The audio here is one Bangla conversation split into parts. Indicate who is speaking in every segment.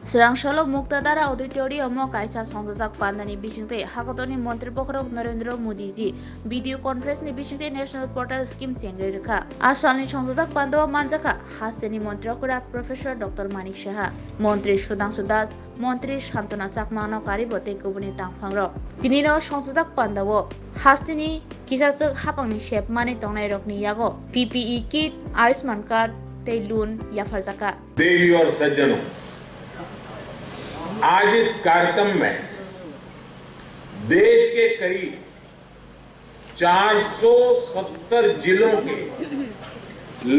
Speaker 1: Srangshalo Muktadara Auditorium Kaisa Songjak Pandani Bishingte Hakotoni Mantri Pokhorok Narendra Modi ji video conference ni Bishingte National Portal Scheme Chengerika Asalni Songjak Pandawa Manjaka Hasteni Montrakura Professor Dr. Manik Shaha Montri Sudhanshu Das Montri Shantana Chakmano Karibote Kubuni Tangfangro Tinino Songjak Pandawo Hasteni Kisasuk Hapangni Shep Mani Tongnai Rokni Yago PPE kit Ayushman card Teilun Yafarzaka
Speaker 2: देवी और सज्जनों, आज इस कार्यक्रम में देश के करीब 470 जिलों के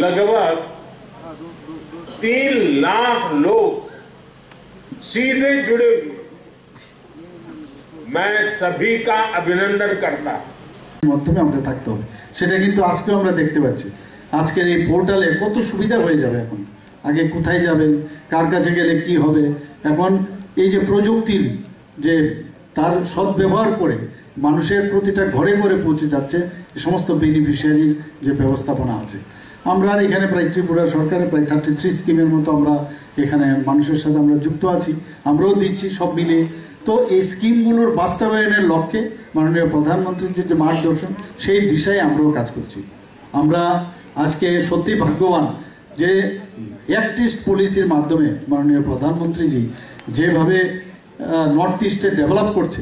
Speaker 2: लगभग 3 लाख लोग सीधे जुड़े हुए। मैं सभी का अभिनंदन करता हूं।
Speaker 3: মাধ্যমে আমাদের থাকতে হবে সেটা কিন্তু আজকেও আমরা দেখতে পাচ্ছি আজকের এই পোর্টালে কত সুবিধা হয়ে যাবে এখন আগে কোথায় যাবেন কার কাছে গেলে কি হবে এখন এই যে প্রযুক্তির যে তার সদ্ব্যবহার করে মানুষের প্রতিটা ঘরে ঘরে পৌঁছে যাচ্ছে এই সমস্ত বেনিফিশিয়ারির যে ব্যবস্থাপনা আছে আমরা এখানে প্রায় ত্রিপুরা সরকারের প্রায় 33 স্কিমের মতো আমরা এখানে মানুষের সাথে আমরা যুক্ত আছি আমরাও দিচ্ছি সব মিলে তো এই স্কিমগুলোর বাস্তবায়নের লক্ষ্যে মাননীয় প্রধানমন্ত্রীর যে মার্গদর্শন সেই দিশায় আমরাও কাজ করছি আমরা আজকে সত্যি ভাগ্যবান যে অ্যাক্ট ইস্ট পলিসির মাধ্যমে মাননীয় প্রধানমন্ত্রীজি যেভাবে নর্থ ইস্টে ডেভেলপ করছে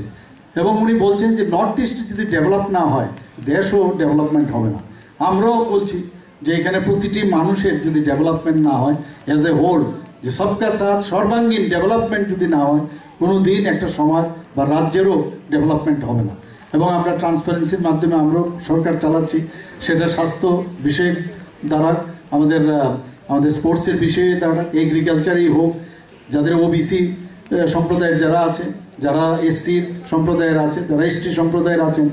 Speaker 3: এবং উনি বলছেন যে নর্থ ইস্টে যদি ডেভেলপ না হয় দেশও ডেভেলপমেন্ট হবে না আমরাও বলছি যে এখানে প্রতিটি মানুষের যদি ডেভেলপমেন্ট না হয় অ্যাজ এ হোল যে সবকা সাথ সর্বাঙ্গীন ডেভেলপমেন্ট যদি না হয় কোনো দিন একটা সমাজ বা রাজ্যেরও ডেভেলপমেন্ট হবে না এবং আমরা ট্রান্সপারেন্সির মাধ্যমে আমরাও সরকার চালাচ্ছি সেটা স্বাস্থ্য বিষয়ক দ্বারা আমাদের স্পোর্টসের বিষয়ে দ্বারা এগ্রিকালচারই হোক যাদের ওবিসি সম্প্রদায়ের যারা আছে যারা এসসির সম্প্রদায়ের আছে যারা এসটি সম্প্রদায়ের আছেন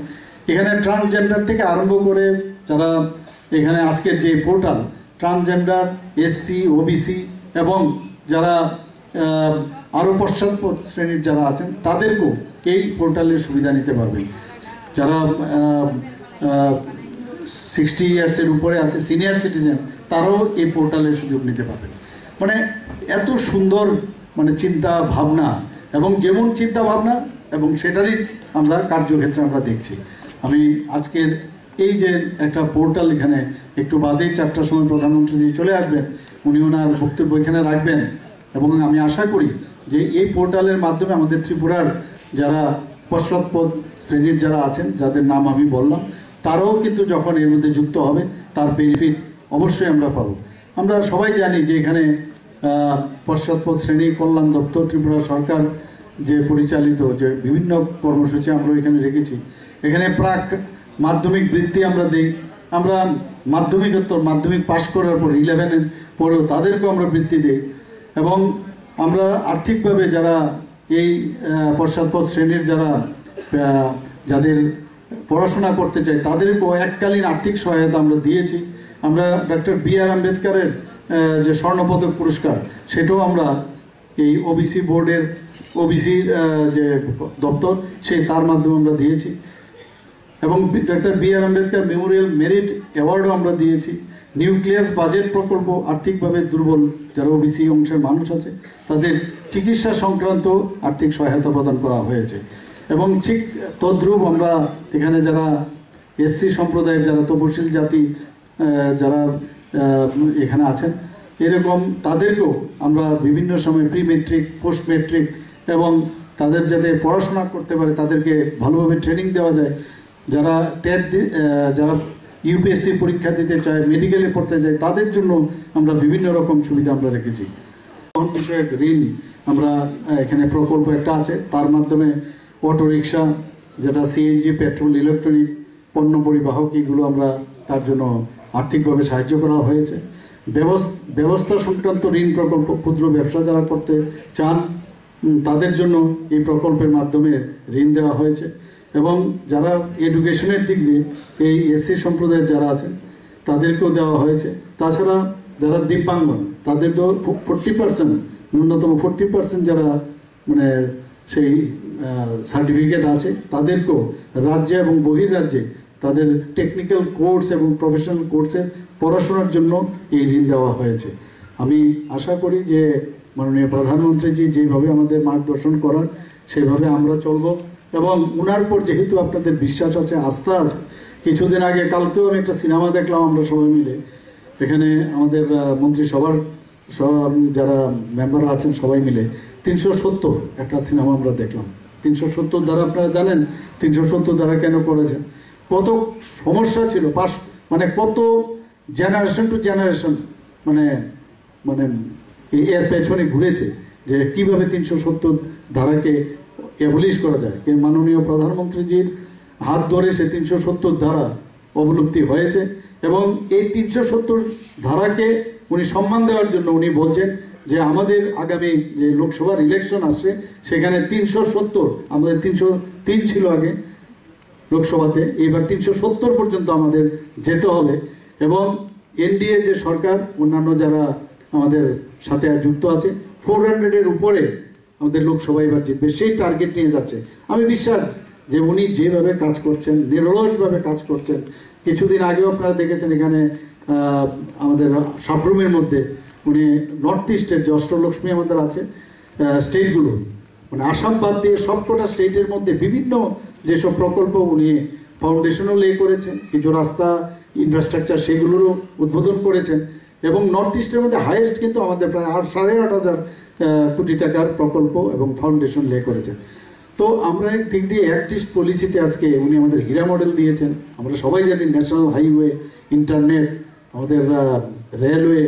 Speaker 3: এখানে ট্রান্সজেন্ডার থেকে আরম্ভ করে যারা এখানে আজকের যে পোর্টাল ট্রান্সজেন্ডার এসসি ওবিসি এবং যারা আরও পশ্চাৎপদ শ্রেণীর যারা আছেন তাদেরকেও এই পোর্টালের সুবিধা নিতে পারবেন যারা 60 ইয়ার্সের উপরে আছে সিনিয়র সিটিজেন তারাও এই পোর্টালের সুযোগ নিতে পারবেন মানে এত সুন্দর মানে চিন্তা ভাবনা এবং যেমন চিন্তা ভাবনা এবং সেটারই আমরা কার্যক্ষেত্রে আমরা দেখছি আমি আজকের এই যে একটা পোর্টাল এখানে একটু বাদেই 4টার সময় প্রধানমন্ত্রী চলে আসবেন উনি ওনার বক্তব্য এখানে রাখবেন এবং আমি আশা করি যে এই পোর্টালের মাধ্যমে আমাদের ত্রিপুরার যারা পশ্চাৎপদ শ্রেণীর যারা আছেন যাদের নাম আমি বললাম তারাও কিন্তু যখন এর মধ্যে যুক্ত হবে তার বেনিফিট অবশ্যই আমরা পাবো আমরা সবাই জানি যে এখানে পশ্চাৎপদ শ্রেণী কল্যাণ দপ্তর ত্রিপুরা সরকার যে পরিচালিত যে বিভিন্ন কর্মসূচি আমরা এখানে রেখেছি এখানে প্রাক মাধ্যমিক বৃত্তি আমরা দিই আমরা মাধ্যমিক পাশ করার পর 11-এর পরেও তাদেরকেও আমরা বৃত্তি দিই এবং আমরা আর্থিকভাবে যারা এই পশ্চাৎপদ শ্রেণীর যাদের পড়াশোনা করতে চাই তাদেরকেও এককালীন আর্থিক সহায়তা আমরা দিয়েছি আমরা ডক্টর বি.আর. আম্বেদকরের যে স্বর্ণপদক পুরস্কার সেটাও আমরা এই ওবিসি বোর্ডের ওবিসির যে দপ্তর তার মাধ্যমে আমরা দিয়েছি এবং doctor B R. Ambedkar memorial merit অ্যাওয়ার্ডও আমরা দিয়েছি নিউক্লিয়াস বাজেট প্রকল্প আর্থিকভাবে দুর্বল যারা ওবিসি অংশের মানুষ আছে তাদের চিকিৎসা সংক্রান্ত আর্থিক সহায়তা প্রদান করা হয়েছে এবং ঠিক তদ্রূপ আমরা এখানে যারা এসসি সম্প্রদায়ের যারা তপশিল জাতি যারা এখানে আছেন এরকম তাদেরকেও আমরা বিভিন্ন সময় প্রি মেট্রিক পোস্ট মেট্রিক এবং তাদের যাতে পড়াশোনা করতে পারে তাদেরকে ভালোভাবে ট্রেনিং দেওয়া যায় যারা যারা ইউপিএসসি পরীক্ষা দিতে চায় মেডিকেলে পড়তে চায় তাদের জন্য আমরা বিভিন্ন রকম সুবিধা আমরা রেখেছি বহন বিষয়ক ঋণ আমরা এখানে প্রকল্প একটা আছে তার মাধ্যমে অটো রিক্সা যেটা সিএনজি পেট্রোল ইলেকট্রনিক পণ্য পরিবাহক এগুলো আমরা তার জন্য আর্থিকভাবে সাহায্য করা হয়েছে ব্যবস্থা সংক্রান্ত ঋণ প্রকল্প ক্ষুদ্র ব্যবসা যারা করতে চান তাদের জন্য এই প্রকল্পের মাধ্যমে ঋণ দেওয়া হয়েছে এবং যারা এডুকেশনের দিক দিয়ে এই এসসি সম্প্রদায়ের যারা আছেন তাদেরকেও দেওয়া হয়েছে তাছাড়া যারা দিব্যাঙ্গন তাদের তো 40% ন্যূনতম 40% যারা মানে সেই সার্টিফিকেট আছে তাদেরকেও রাজ্যে এবং বহির্রাজ্যে তাদের টেকনিক্যাল কোর্স এবং প্রফেশনাল কোর্সে পড়াশোনার জন্য এই ঋণ দেওয়া হয়েছে আমি আশা করি যে মাননীয় প্রধানমন্ত্রীজি যেভাবে আমাদের মার্গদর্শন করার সেভাবে আমরা চলব। এবং ওনার পর যেহেতু আপনাদের বিশ্বাস আছে, আস্থা আছে, কিছুদিন আগে কালকেও আমি একটা সিনেমা দেখলাম আমরা সবাই মিলে, এখানে আমাদের মন্ত্রিসভার যারা মেম্বাররা আছেন সবাই মিলে 370 একটা সিনেমা আমরা দেখলাম। 370 দ্বারা আপনারা জানেন 370 দ্বারা কেন করেছেন, কত সমস্যা ছিল মানে কত জেনারেশন টু জেনারেশন মানে মানে এর পেছনে ঘুরেছে যে কিভাবে 370 ধারাকে অ্যাবলিশ করা যায়। কিন্তু মাননীয় প্রধানমন্ত্রীজির হাত ধরে সে 370 ধারা অবলুপ্তি হয়েছে এবং এই 370 ধারাকে উনি সম্মান দেওয়ার জন্য উনি বলছেন যে আমাদের আগামী যে লোকসভার ইলেকশন আসছে সেখানে 370, আমাদের 303 ছিল আগে লোকসভাতে, এবার 370 পর্যন্ত আমাদের যেতে হবে। এবং এনডিএ যে সরকার, অন্যান্য যারা আমাদের সাথে যুক্ত আছে, 400-এর উপরে আমাদের লোকসভা এবার জিতবে, সেই টার্গেট নিয়ে যাচ্ছে। আমি বিশ্বাস যে উনি যেভাবে কাজ করছেন, নিরলসভাবে কাজ করছেন। কিছুদিন আগেও আপনারা দেখেছেন এখানে আমাদের সাবরুমের মধ্যে উনি নর্থ ইস্টের যে অষ্টলক্ষ্মী আমাদের আছে স্টেটগুলো, মানে আসাম বাদ দিয়ে সবকটা স্টেটের মধ্যে বিভিন্ন যেসব প্রকল্প উনি ফাউন্ডেশনও লে করেছেন, কিছু রাস্তা ইনফ্রাস্ট্রাকচার সেগুলোরও উদ্বোধন করেছেন। এবং নর্থ ইস্টের মধ্যে হাইয়েস্ট কিন্তু আমাদের প্রায় 8,500 কোটি টাকার প্রকল্প এবং ফাউন্ডেশন লে করেছেন। তো আমরা একদিক দিয়ে অ্যাক্ট ইস্ট পলিসিতে আজকে উনি আমাদের হীরা মডেল দিয়েছেন। আমরা সবাই জানি ন্যাশনাল হাইওয়ে, ইন্টারনেট, আমাদের রেলওয়ে,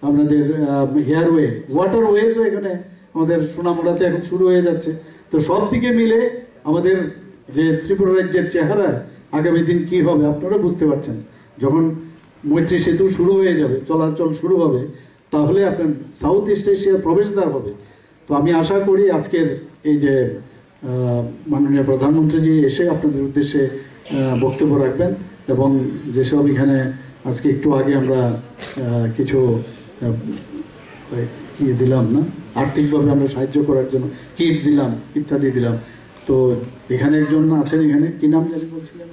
Speaker 3: আমাদের এয়ারওয়ে, ওয়াটারওয়েজও এখানে আমাদের সোনামুড়াতে এখন শুরু হয়ে যাচ্ছে। তো সব দিকে মিলে আমাদের যে ত্রিপুরা রাজ্যের চেহারা আগামী দিন কী হবে আপনারা বুঝতে পারছেন। যখন মৈত্রী সেতু শুরু হয়ে যাবে, চলাচল শুরু হবে, তাহলে আপনার সাউথ ইস্ট এশিয়ার প্রবেশদ্বার হবে। তো আমি আশা করি আজকের এই যে মাননীয় প্রধানমন্ত্রীজি এসে আপনাদের উদ্দেশ্যে বক্তব্য রাখবেন এবং যেসব এখানে আজকে একটু আগে আমরা কিছু দিলাম না, আর্থিকভাবে আমরা সাহায্য করার জন্য কিটস দিলাম, ইত্যাদি দিলাম। তো এখানে একজন আছেন, এখানে কি নাম জানি বলছিলেন?